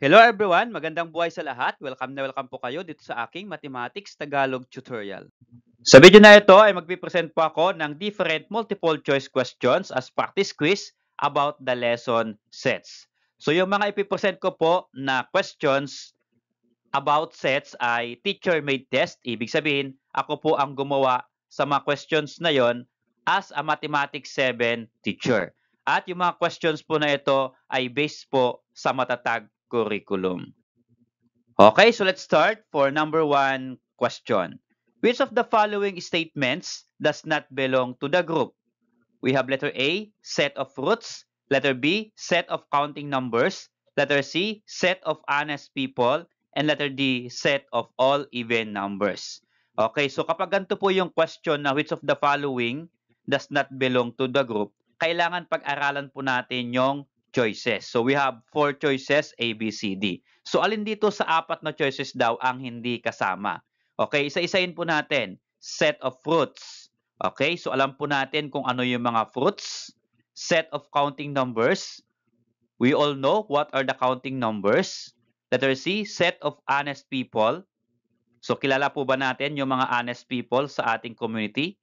Hello everyone! Magandang buhay sa lahat. Welcome na welcome po kayo dito sa aking Mathematics Tagalog tutorial. Sa video na ito ay magpipresent po ako ng different multiple choice questions as practice quiz about the lesson sets. So yung mga ipipresent ko po na questions about sets ay teacher-made test. Ibig sabihin, ako po ang gumawa sa mga questions na yon as a Mathematics 7 teacher. At yung mga questions po na ito ay based po sa matatag curriculum. Okay, so let's start for number 1 question. Which of the following statements does not belong to the group? We have letter A, set of roots. Letter B, set of counting numbers. Letter C, set of honest people. And letter D, set of all even numbers. Okay, so kapag ganito po yung question na which of the following does not belong to the group, kailangan pag-aralan po natin yung choices. So we have 4 choices, A, B, C, D. So alin dito sa 4 na choices daw ang hindi kasama? Okay, isa-isahin po natin. Set of fruits. Okay, so alam po natin kung ano yung mga fruits. Set of counting numbers. We all know what are the counting numbers. Letter C, set of honest people. So kilala po ba natin yung mga honest people sa ating community?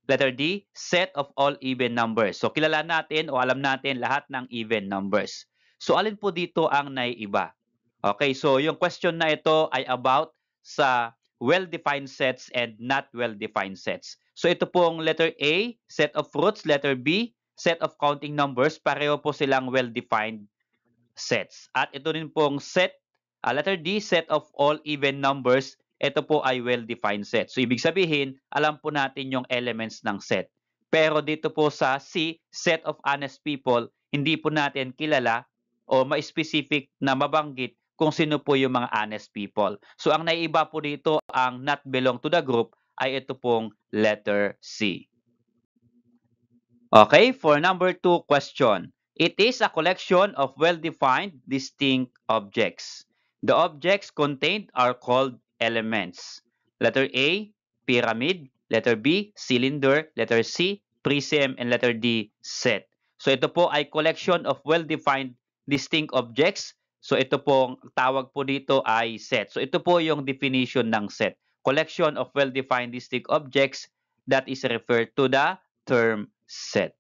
Letter D, set of all even numbers. So kilala natin o alam natin lahat ng even numbers. So alin po dito ang naiiba? Okay, so yung question na ito ay about sa well-defined sets and not well-defined sets. So ito pong letter A, set of roots. Letter B, set of counting numbers. Pareho po silang well-defined sets. At ito rin pong letter D, set of all even numbers. Ito po ay well-defined set. So, ibig sabihin, alam po natin yung elements ng set. Pero dito po sa C, set of honest people, hindi po natin kilala o ma-specific na mabanggit kung sino po yung mga honest people. So, ang naiiba po dito, ang not belong to the group, ay ito pong letter C. Okay, for number 2 question. It is a collection of well-defined, distinct objects. The objects contained are called elements. Letter A, pyramid. Letter B, cylinder. Letter C, prism. And letter D, set. So ito po ay collection of well-defined, distinct objects. So ito pong tawag po dito ay set. So ito po yung definition ng set. Collection of well-defined, distinct objects that is referred to the term set.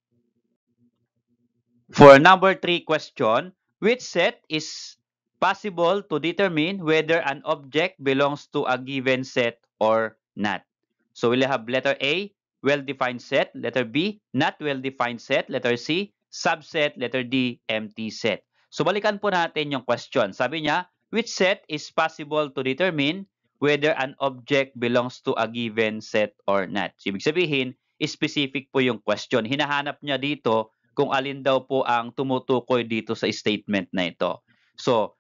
For number 3 question, which set is possible to determine whether an object belongs to a given set or not? So we'll have letter A, well-defined set. Letter B, not well-defined set. Letter C, subset. Letter D, empty set. So balikan po natin yung question. Sabi niya, which set is possible to determine whether an object belongs to a given set or not? So, ibig sabihin, specific po yung question. Hinahanap niya dito kung alin daw po ang tumutukoy dito sa statement na ito. So,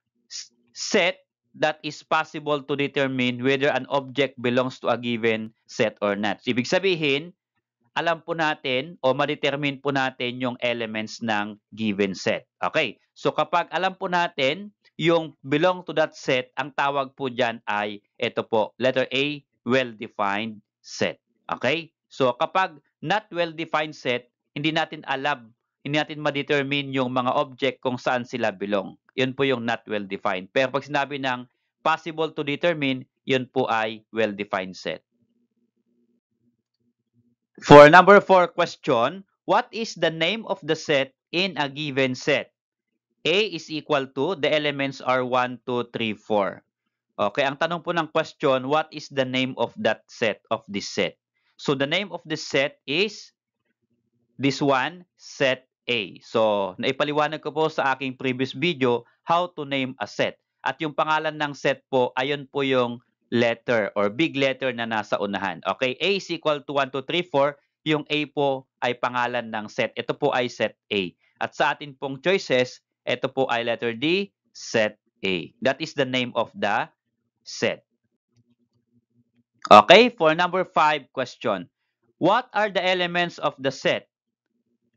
set that is possible to determine whether an object belongs to a given set or not. So, ibig sabihin, alam po natin o ma-determine po natin yung elements ng given set. Okay, so kapag alam po natin yung belong to that set, ang tawag po dyan ay ito po, letter A, well-defined set. Okay, so kapag not well-defined set, hindi natin alam, hindi natin ma-determine yung mga object kung saan sila belong. Yun po yung not well-defined. Pero pag sinabi ng possible to determine, yun po ay well-defined set. For number 4 question, what is the name of the set in a given set? A is equal to, the elements are 1, 2, 3, 4. Okay, ang tanong po ng question, what is the name of that set, of this set? So, the name of this set is this one, set A. So, naipaliwanag ko po sa aking previous video how to name a set. At yung pangalan ng set po, ayon po yung letter or big letter na nasa unahan. Okay, A is equal to 1, 2, 3, 4. Yung A po ay pangalan ng set. Ito po ay set A. At sa atin pong choices, ito po ay letter D, set A. That is the name of the set. Okay, for number 5 question. What are the elements of the set?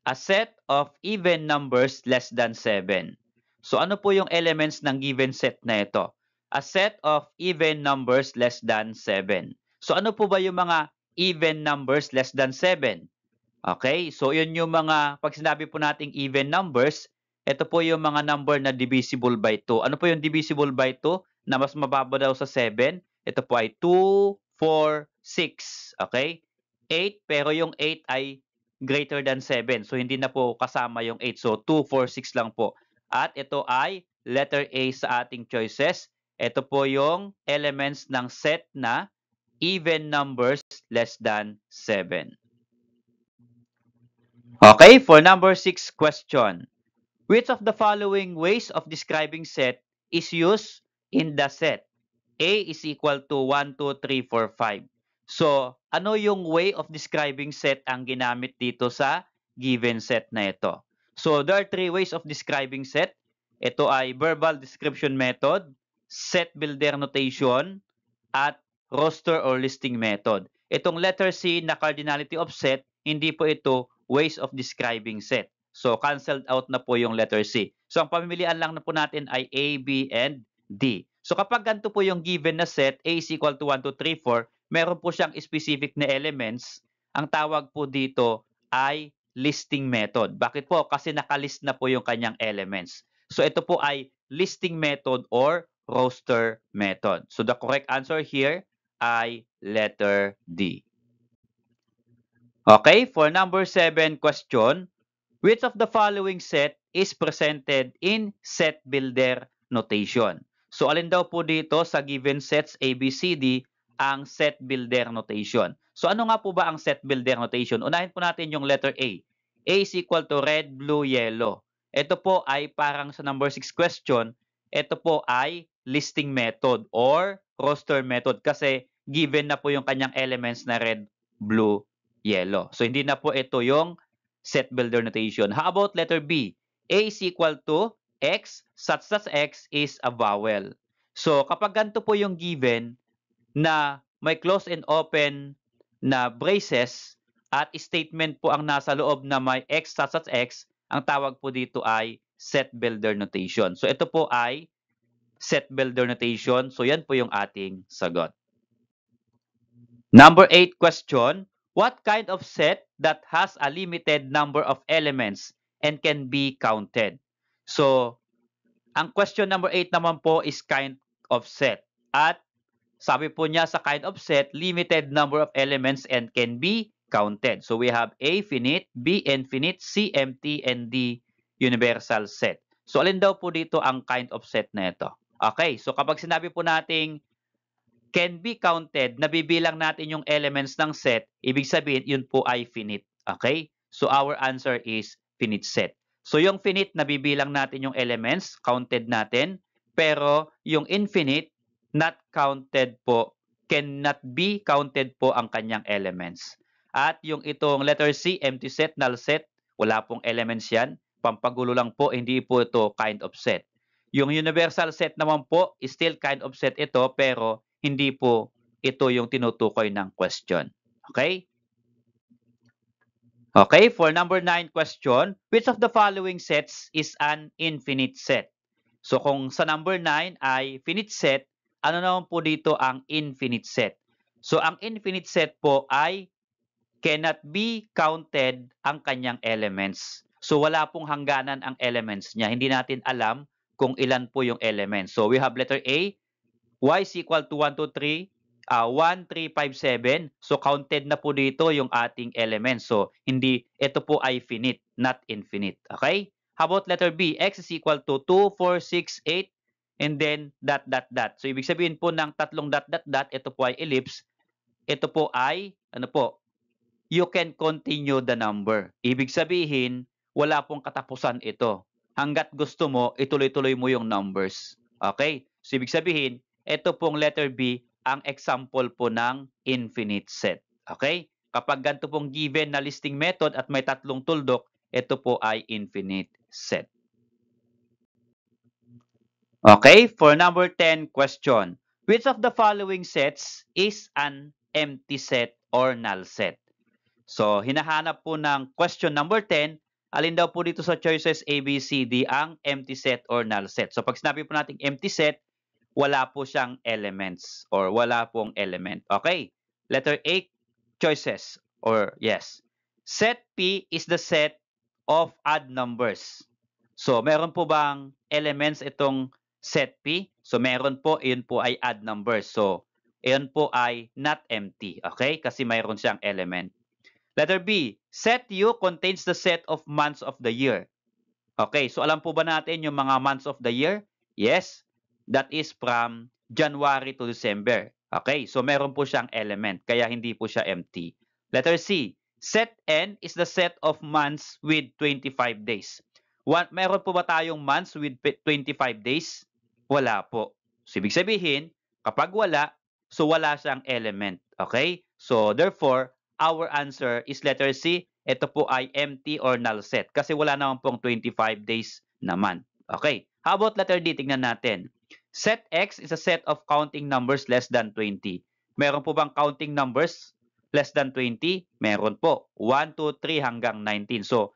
A set of even numbers less than 7. So ano po yung elements ng given set na ito? A set of even numbers less than 7. So ano po ba yung mga even numbers less than 7? Okay, so yun yung mga, pag sinabi po nating even numbers, ito po yung mga number na divisible by 2. Ano po yung divisible by 2 na mas mababa daw sa 7? Ito po ay 2, 4, 6. Okay? 8, pero yung 8 ay greater than 7. So, hindi na po kasama yung 8. So, 2, 4, 6 lang po. At ito ay letter A sa ating choices. Ito po yung elements ng set na even numbers less than 7. Okay, for number 6 question. Which of the following ways of describing set is used in the set? A is equal to 1, 2, 3, 4, 5. So, ano yung way of describing set ang ginamit dito sa given set na ito? So, there are three ways of describing set. Ito ay verbal description method, set builder notation, at roster or listing method. Itong letter C na cardinality of set, hindi po ito ways of describing set. So, canceled out na po yung letter C. So, ang pamimilian lang na po natin ay A, B, and D. So, kapag ganito po yung given na set, A is equal to 1, 2, 3, 4, meron po siyang specific na elements. Ang tawag po dito ay listing method. Bakit po? Kasi nakalist na po yung kanyang elements. So, ito po ay listing method or roster method. So, the correct answer here ay letter D. Okay, for number 7 question, which of the following set is presented in set builder notation? So, alin daw po dito sa given sets A, B, C, D ang set builder notation? So, ano nga po ba ang set builder notation? Unahin po natin yung letter A. A is equal to red, blue, yellow. Ito po ay parang sa number 6 question, ito po ay listing method or roster method kasi given na po yung kanyang elements na red, blue, yellow. So, hindi na po ito yung set builder notation. How about letter B? A is equal to X, such that X is a vowel. So, kapag ganito po yung given na may close and open na braces at statement po ang nasa loob na may X, such that X, ang tawag po dito ay set builder notation. So, ito po ay set builder notation. So, yan po yung ating sagot. Number 8 question. What kind of set that has a limited number of elements and can be counted? So, ang question number 8 naman po is kind of set. At sabi po niya sa kind of set, limited number of elements and can be counted. So, we have A, finite, B, infinite, C, empty, and D, universal set. So, alin daw po dito ang kind of set na ito? Okay, so kapag sinabi po nating can be counted, nabibilang natin yung elements ng set, ibig sabihin, yun po ay finite. Okay? So, our answer is finite set. So, yung finite, nabibilang natin yung elements, counted natin, pero yung infinite, not counted po, cannot be counted po ang kanyang elements. At yung itong letter C, empty set, null set, wala pong elements yan. Pampagulo lang po, hindi po ito kind of set. Yung universal set naman po, still kind of set ito, pero hindi po ito yung tinutukoy ng question. Okay? Okay, for number 9 question, which of the following sets is an infinite set? So kung sa number 9 ay finite set, ano naman po dito ang infinite set? So ang infinite set po ay cannot be counted ang kanyang elements. So wala pong hangganan ang elements niya. Hindi natin alam kung ilan po yung elements. So we have letter A, y is equal to 1, 2, 3, 1, 3, 5, 7. So, counted na po dito yung ating elements. So, hindi, ito po ay finite, not infinite. Okay? How about letter B? X is equal to 2, 4, 6, 8, and then dot, dot, dot. So, ibig sabihin po ng tatlong dot, dot, dot, ito po ay ellipse. Ito po ay, ano po, you can continue the number. Ibig sabihin, wala pong katapusan ito. Hanggat gusto mo, ituloy-tuloy mo yung numbers. Okay? So, ibig sabihin, ito pong letter B, ang example po ng infinite set. Okay? Kapag ganito pong given na listing method at may tatlong tuldok, ito po ay infinite set. Okay? For number 10 question, which of the following sets is an empty set or null set? So, hinahanap po ng question number 10, alin daw po dito sa choices A, B, C, D ang empty set or null set. So, pag sinabi po natin empty set, wala po siyang elements or wala pong element. Okay? Letter A, choices or yes. Set P is the set of odd numbers. So, meron po bang elements itong set P? So, meron po, iyon po ay odd numbers. So, iyon po ay not empty. Okay? Kasi mayroon siyang element. Letter B, set U contains the set of months of the year. Okay, so alam po ba natin yung mga months of the year? Yes, that is from January to December. Okay, so meron po siyang element, kaya hindi po siya empty. Letter C, set N is the set of months with 25 days. Meron po ba tayong months with 25 days? Wala po. So, ibig sabihin, kapag wala, so wala siyang element. Okay? So, therefore, our answer is letter C. Ito po ay empty or null set kasi wala naman pong 25 days naman. Okay. How about letter D? Tingnan natin. Set X is a set of counting numbers less than 20. Meron po bang counting numbers less than 20? Meron po. 1, 2, 3 hanggang 19. So,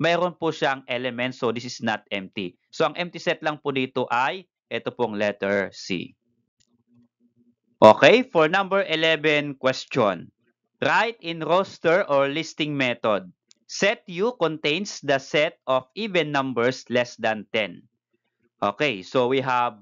meron po siyang element. So, this is not empty. So, ang empty set lang po dito ay ito pong letter C. Okay, for number 11 question. Write in roster or listing method. Set U contains the set of even numbers less than 10. Okay, so we have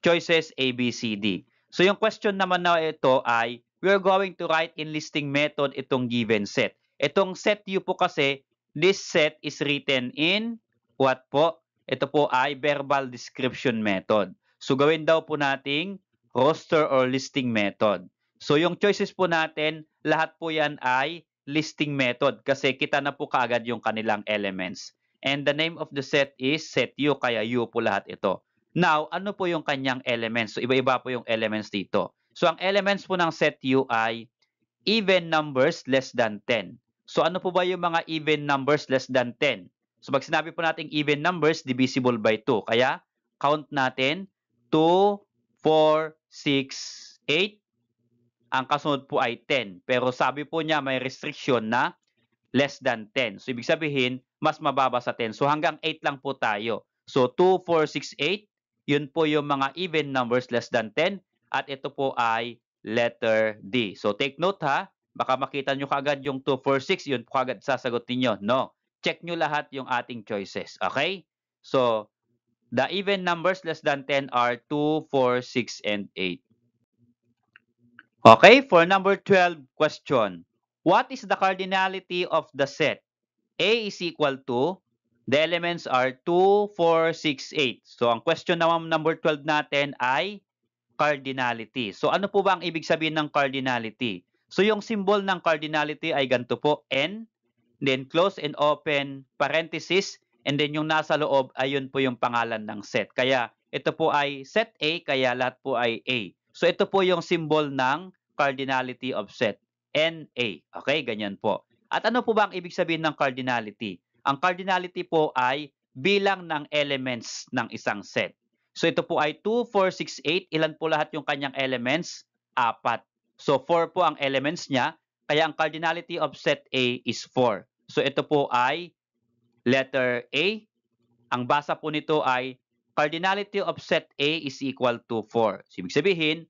choices A, B, C, D. So yung question naman na ito ay, we're going to write in listing method itong given set. Itong set U po kasi, this set is written in what po? Ito po ay verbal description method. So gawin daw po nating roster or listing method. So yung choices po natin, lahat po yan ay listing method kasi kita na po kaagad yung kanilang elements. And the name of the set is set U, kaya U po lahat ito. Now, ano po yung kanyang elements? So iba-iba po yung elements dito. So ang elements po ng set U ay even numbers less than 10. So ano po ba yung mga even numbers less than 10? So pag sinabi po natin even numbers, divisible by 2. Kaya count natin 2, 4, 6, 8. Ang kasunod po ay 10. Pero sabi po niya may restriction na less than 10. So ibig sabihin, mas mababa sa 10. So hanggang 8 lang po tayo. So 2, 4, 6, 8. Yun po yung mga even numbers less than 10. At ito po ay letter D. So take note ha. Baka makita nyo kaagad yung 2, 4, 6. Yun po kaagad sasagot ninyo. No. Check nyo lahat yung ating choices. Okay? So the even numbers less than 10 are 2, 4, 6, and 8. Okay, for number 12 question. What is the cardinality of the set? A is equal to, the elements are 2, 4, 6, 8. So, ang question naman number 12 natin ay cardinality. So, ano po ba ang ibig sabihin ng cardinality? So, yung symbol ng cardinality ay ganito po, N, then close and open parenthesis, and then yung nasa loob, ayun po yung pangalan ng set. Kaya, ito po ay set A, kaya lahat po ay A. So, ito po yung symbol ng cardinality of set, NA. Okay, ganyan po. At ano po ba ang ibig sabihin ng cardinality? Ang cardinality po ay bilang ng elements ng isang set. So, ito po ay 2, 4, 6, 8. Ilan po lahat yung kanyang elements? 4. So, 4 po ang elements niya. Kaya ang cardinality of set A is 4. So, ito po ay letter A. Ang basa po nito ay cardinality of set A is equal to 4. So, ibig sabihin,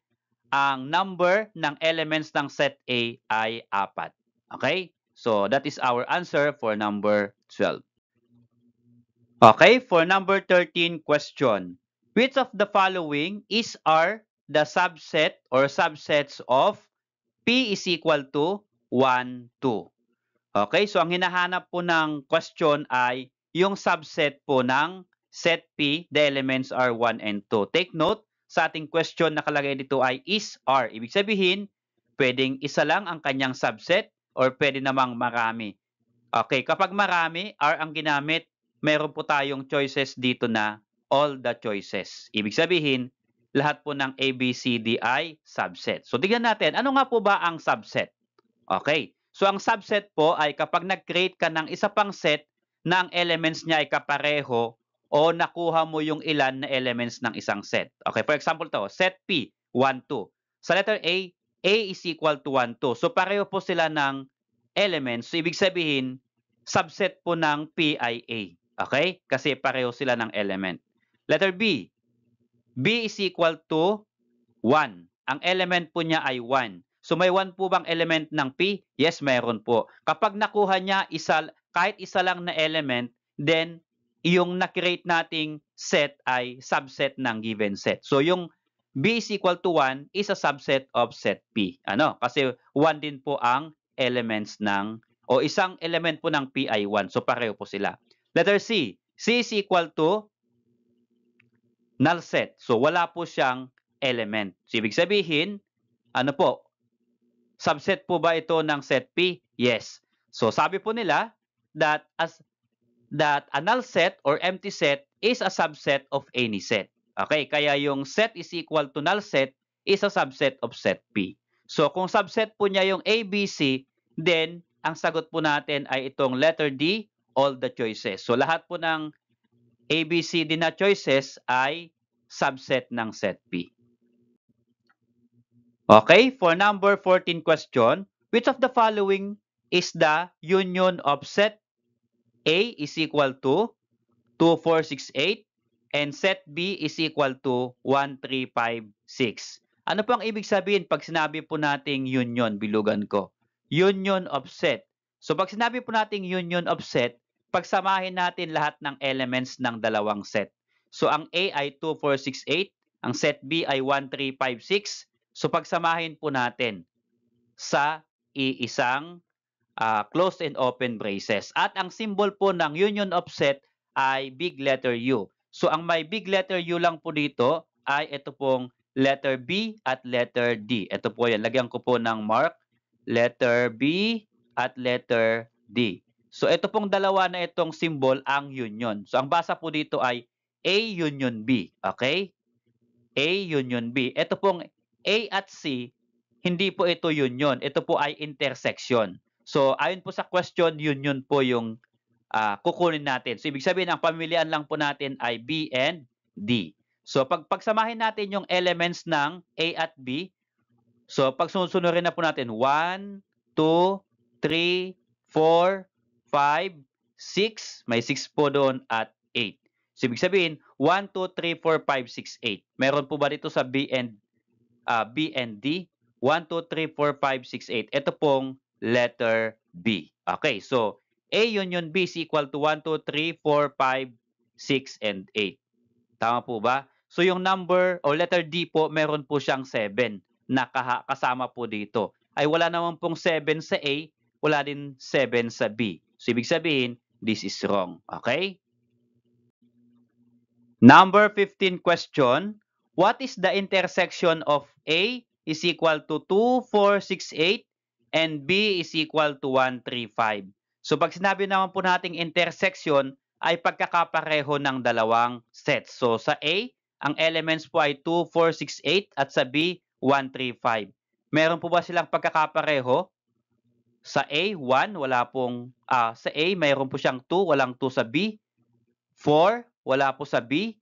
ang number ng elements ng set A ay 4. Okay? So, that is our answer for number 12. Okay, for number 13 question. Which of the following are the subset or subsets of P is equal to 1, 2? Okay, so ang hinahanap po ng question ay yung subset po ng set P, the elements are 1 and 2. Take note, sa ating question nakalagay dito ay is, are. Ibig sabihin, pwedeng isa lang ang kanyang subset or pwede namang marami. Okay, kapag marami, are ang ginamit, meron po tayong choices dito na all the choices. Ibig sabihin, lahat po ng A, B, C, D ay subset. So, tignan natin, ano nga po ba ang subset? Okay. So, ang subset po ay kapag nag-create ka ng isa pang set na ang elements niya ay kapareho o nakuha mo yung ilan na elements ng isang set. Okay, for example to, set P, 1, 2. Sa letter A is equal to 1, 2. So, pareho po sila ng elements. So, ibig sabihin, subset po ng P ay A. Okay? Kasi pareho sila ng element. Letter B is equal to 1. Ang element po niya ay 1. So may 1 po bang element ng P? Yes, mayroon po. Kapag nakuha niya kahit isa lang na element, then yung na-create nating set ay subset ng given set. So yung B is equal to 1 is a subset of set P. Ano? Kasi 1 din po ang elements ng, o isang element po ng P ay 1. So pareho po sila. Letter C. C is equal to null set. So wala po siyang element. So ibig sabihin, ano po? Subset po ba ito ng set P? Yes. So sabi po nila that a null set or empty set is a subset of any set. Okay, kaya yung set is equal to null set is a subset of set P. So kung subset po niya yung A, B, C, then ang sagot po natin ay itong letter D, all the choices. So lahat po ng A, B, C, D na choices ay subset ng set P. Okay, for number 14 question, which of the following is the union of set A is equal to 2, 4, 6, 8 and set B is equal to 1, 3, 5, 6. Ano po ang ibig sabihin pag sinabi po nating union, bilugan ko? Union of set. So pag sinabi po nating union of set, pagsamahin natin lahat ng elements ng dalawang set. So ang A ay 2, 4, 6, 8, ang set B ay 1, 3, 5, 6. So pagsamahin po natin sa iisang closed and open braces. At ang symbol po ng union of set ay big letter U. So ang may big letter U lang po dito ay ito pong letter B at letter D. Ito po yan. Lagyan ko po ng mark. Letter B at letter D. So ito pong dalawa na itong symbol ang union. So ang basa po dito ay A union B. Okay? A union B. Ito pong A at C, hindi po ito union. Ito po ay intersection. So ayon po sa question, union po yung kukunin natin. So ibig sabihin, ang pamilian lang po natin ay B and D. So pagsamahin natin yung elements ng A at B, so pagsunurin na po natin 1, 2, 3, 4, 5, 6, may 6 po doon at 8. So ibig sabihin, 1, 2, 3, 4, 5, 6, 8. Meron po ba dito sa B and D? 1, 2, 3, 4, 5, 6, 8. Ito pong letter B. Okay, so A union B is equal to 1, 2, 3, 4, 5, 6, and 8. Tama po ba? So yung number o letter D po, meron po siyang 7 na kasama po dito. Ay wala naman pong 7 sa A, wala din 7 sa B. So ibig sabihin, this is wrong. Okay? Number 15 question. What is the intersection of A is equal to 2, 4, 6, 8 and B is equal to 1, 3, 5? So pag sinabi naman po nating intersection ay pagkakapareho ng dalawang sets. So sa A, ang elements po ay 2, 4, 6, 8 at sa B, 1, 3, 5. Meron po ba silang pagkakapareho? Sa A, 1, wala pong, sa A, mayroon po siyang 2, walang 2 sa B. 4, wala po sa B.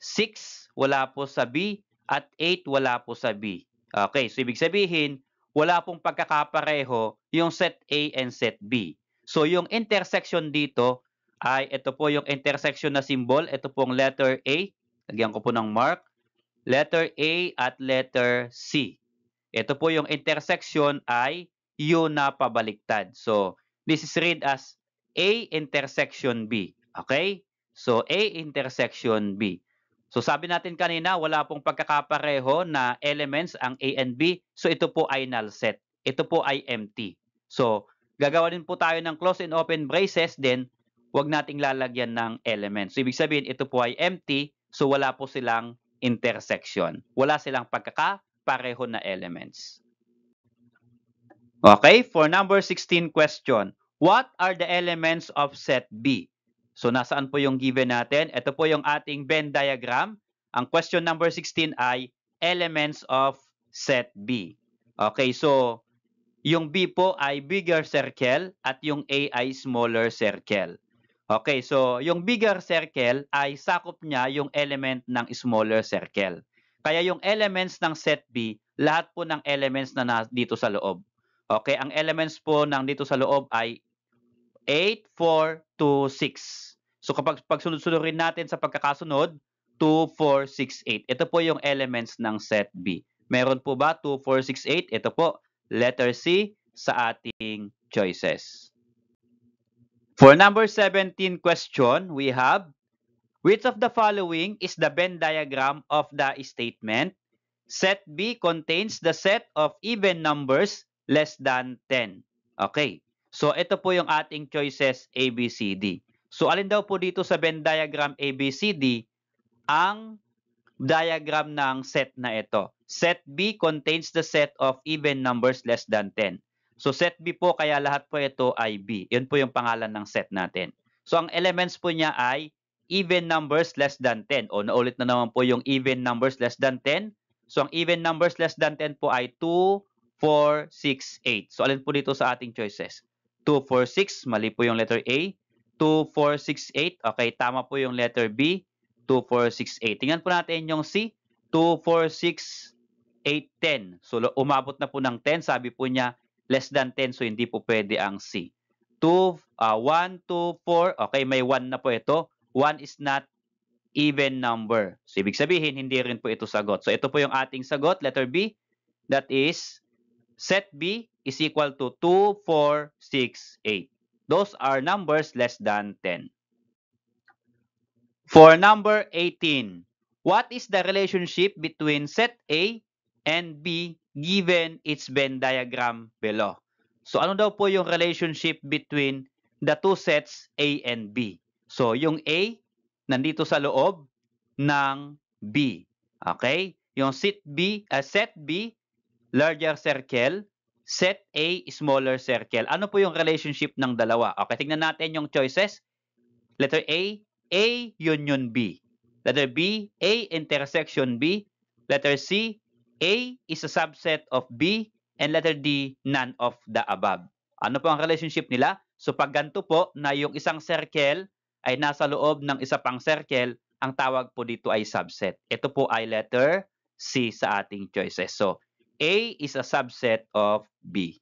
6, wala po sa B. At 8, wala po sa B. Okay, so ibig sabihin, wala pong pagkakapareho yung set A and set B. So yung intersection dito ay ito po yung intersection na symbol. Ito pong letter A. Lagyan ko po ng mark. Letter A at letter C. Ito po yung intersection ay U na pabaliktad. So this is read as A intersection B. Okay? So A intersection B. So sabi natin kanina, wala pong pagkakapareho na elements ang A and B. So ito po ay null set. Ito po ay empty. So gagawa din po tayo ng close and open braces, then wag nating lalagyan ng elements. So ibig sabihin, ito po ay empty. So wala po silang intersection. Wala silang pagkakapareho na elements. Okay, for number 16 question. What are the elements of set B? So nasaan po yung given natin? Ito po yung ating Venn diagram. Ang question number 16 ay elements of set B. Okay, so yung B po ay bigger circle at yung A ay smaller circle. Okay, so yung bigger circle ay sakop niya yung element ng smaller circle. Kaya yung elements ng set B, lahat po ng elements na dito sa loob. Okay, ang elements po ng dito sa loob ay 8, 4, 2, 6. So kapag pagsunod-sunurin natin sa pagkakasunod, 2, 4, 6, 8. Ito po yung elements ng set B. Meron po ba 2, 4, 6, 8? Ito po, letter C sa ating choices. For number 17 question, we have Which of the following is the Venn diagram of the statement? Set B contains the set of even numbers less than 10. Okay. So, ito po yung ating choices A, B, C, D. So, alin daw po dito sa Venn diagram A, B, C, D ang diagram ng set na ito? Set B contains the set of even numbers less than 10. So, set B po, kaya lahat po ito ay B. Yun po yung pangalan ng set natin. So, ang elements po niya ay even numbers less than 10. O, naulit na naman po yung even numbers less than 10. So, ang even numbers less than 10 po ay 2, 4, 6, 8. So, alin po dito sa ating choices? 2, 4, 6. Mali po yung letter A. 2, 4, 6, 8. Okay, tama po yung letter B. 2, 4, 6, 8. Tingnan po natin yung C. 2, 4, 6, 8, 10. So, umabot na po ng 10. Sabi po niya, less than 10. So, hindi po pwede ang C. 1, 2, 4. Okay, may 1 na po ito. 1 is not even number. So, ibig sabihin, hindi rin po ito sagot. So, ito po yung ating sagot, letter B. That is, set B is equal to 2, 4, 6, 8. Those are numbers less than 10. For number 18, what is the relationship between set A and B given its Venn diagram below? So, ano daw po yung relationship between the two sets A and B? So, yung A, nandito sa loob ng B. Okay? Yung set B, larger circle, set A, smaller circle. Ano po yung relationship ng dalawa? Okay, tingnan natin yung choices. Letter A union B. Letter B, A intersection B. Letter C, A is a subset of B. And letter D, none of the above. Ano po ang relationship nila? So pag ganito po na yung isang circle ay nasa loob ng isa pang circle, ang tawag po dito ay subset. Ito po ay letter C sa ating choices. So A is a subset of B.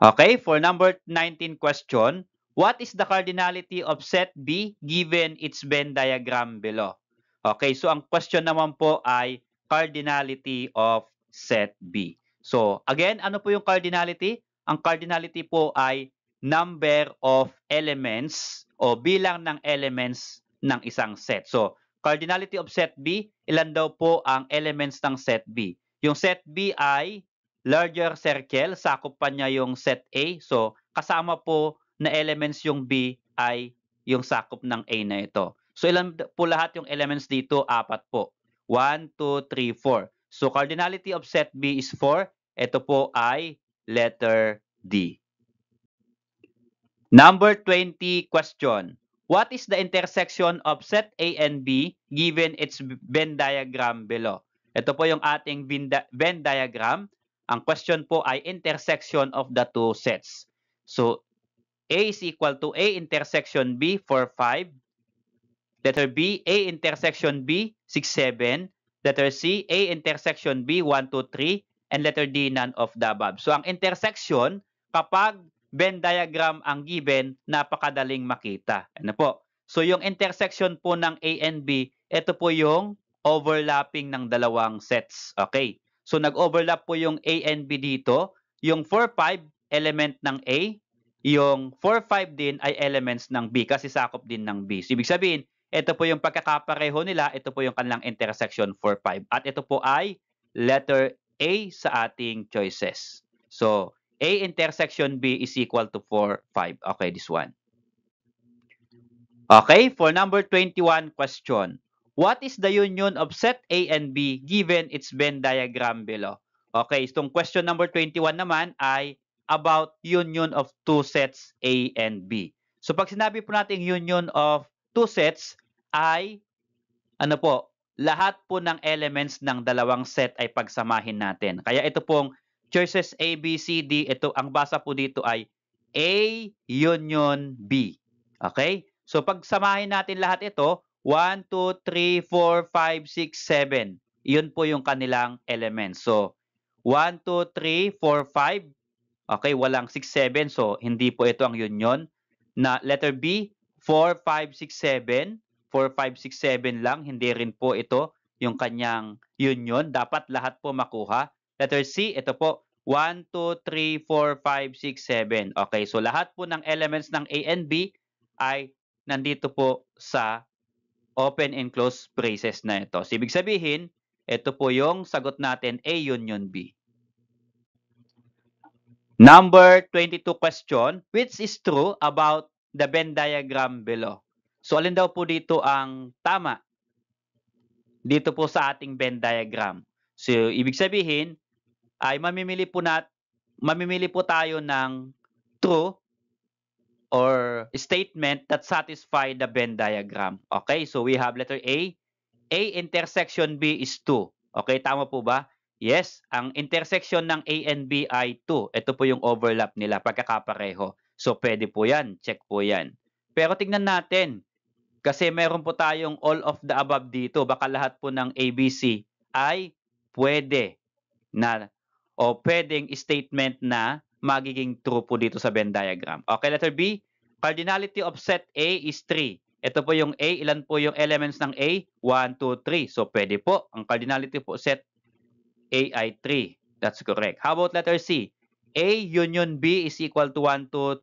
Okay, for number 19 question, what is the cardinality of set B given its Venn diagram below? Okay, so ang question naman po ay cardinality of set B. So again, ano po yung cardinality? Ang cardinality po ay number of elements o bilang ng elements ng isang set. So cardinality of set B, ilan daw po ang elements ng set B? Yung set B ay larger circle, sakop pa niya yung set A. So, kasama po na elements yung B ay yung sakop ng A na ito. So, ilan po lahat yung elements dito? 4 po. 1, 2, 3, 4. So, cardinality of set B is 4. Ito po ay letter D. Number 20 question. What is the intersection of set A and B given its Venn diagram below? Ito po yung ating Venn diagram. Ang question po ay intersection of the two sets. So, A is equal to A intersection B, 4, 5. Letter B, A intersection B, 6, 7. Letter C, A intersection B, 1, 2, 3. And letter D, none of the above. So, ang intersection, kapag Venn diagram ang given, napakadaling makita. Ano po? So, yung intersection po ng A and B, ito po yung overlapping ng dalawang sets. Okay? So, nag-overlap po yung A and B dito. Yung 4, 5, element ng A. Yung 4, 5 din ay elements ng B kasi sakop din ng B. So, ibig sabihin, ito po yung pagkakapareho nila. Ito po yung kanilang intersection 4, 5. At ito po ay letter A sa ating choices. So, A intersection B is equal to 4, 5. Okay, this one. Okay, for number 21 question. What is the union of set A and B given its Venn diagram below? Okay, itong question number 21 naman ay about union of two sets A and B. So pag sinabi po natin union of two sets ay ano po, lahat po ng elements ng dalawang set ay pagsamahin natin. Kaya ito pong choices A, B, C, D, ito ang basa po dito ay A union B. Okay? So pagsamahin natin lahat ito, 1, 2, 3, 4, 5, 6, 7. Yun po yung kanilang elements. So 1, 2, 3, 4, 5. Okay, walang 6, 7. So hindi po ito ang union. Na letter B, 4, 5, 6, 7. 4, 5, 6, 7 lang. Hindi rin po ito yung kanyang union. Dapat lahat po makuha. Letter C, ito po. 1, 2, 3, 4, 5, 6, 7. Okay, so lahat po ng elements ng A and B ay nandito po sa open and close braces na ito. So, ibig sabihin, ito po yung sagot natin, A union B. Number 22 question, which is true about the Venn diagram below? So, alin daw po dito ang tama? Dito po sa ating Venn diagram. So, ibig sabihin, ay mamimili po tayo ng true or statement that satisfy the Venn diagram. Okay, so we have letter A. A intersection B is 2. Okay, tama po ba? Yes, ang intersection ng A and B ay 2. Ito po yung overlap nila, pagkakapareho. So, pwede po yan. Check po yan. Pero tingnan natin, kasi meron po tayong all of the above dito. Baka lahat po ng ABC ay pwede na o pwedeng statement na magiging true po dito sa Venn diagram. Okay, letter B. Cardinality of set A is 3. Ito po yung A. Ilan po yung elements ng A? 1, 2, 3. So, pwede po. Ang cardinality po set A ay 3. That's correct. How about letter C? A union B is equal to 1, 2,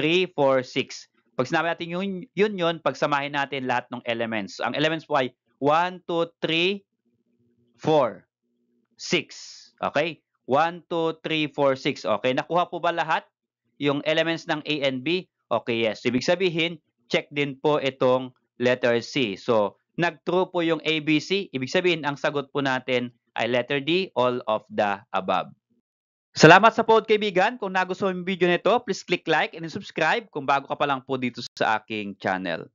3, 4, 6. Pag sinabi natin union, pagsamahin natin lahat ng elements. Ang elements po ay 1, 2, 3, 4, 6. Okay? 1, 2, 3, 4, 6. Okay, nakuha po ba lahat yung elements ng A and B? Okay, yes. So, ibig sabihin, check din po itong letter C. So, nag-true po yung ABC. Ibig sabihin, ang sagot po natin ay letter D, all of the above. Salamat sa pod, kaibigan. Kung nagustuhan yung video nito, please click like and subscribe kung bago ka pa lang po dito sa aking channel.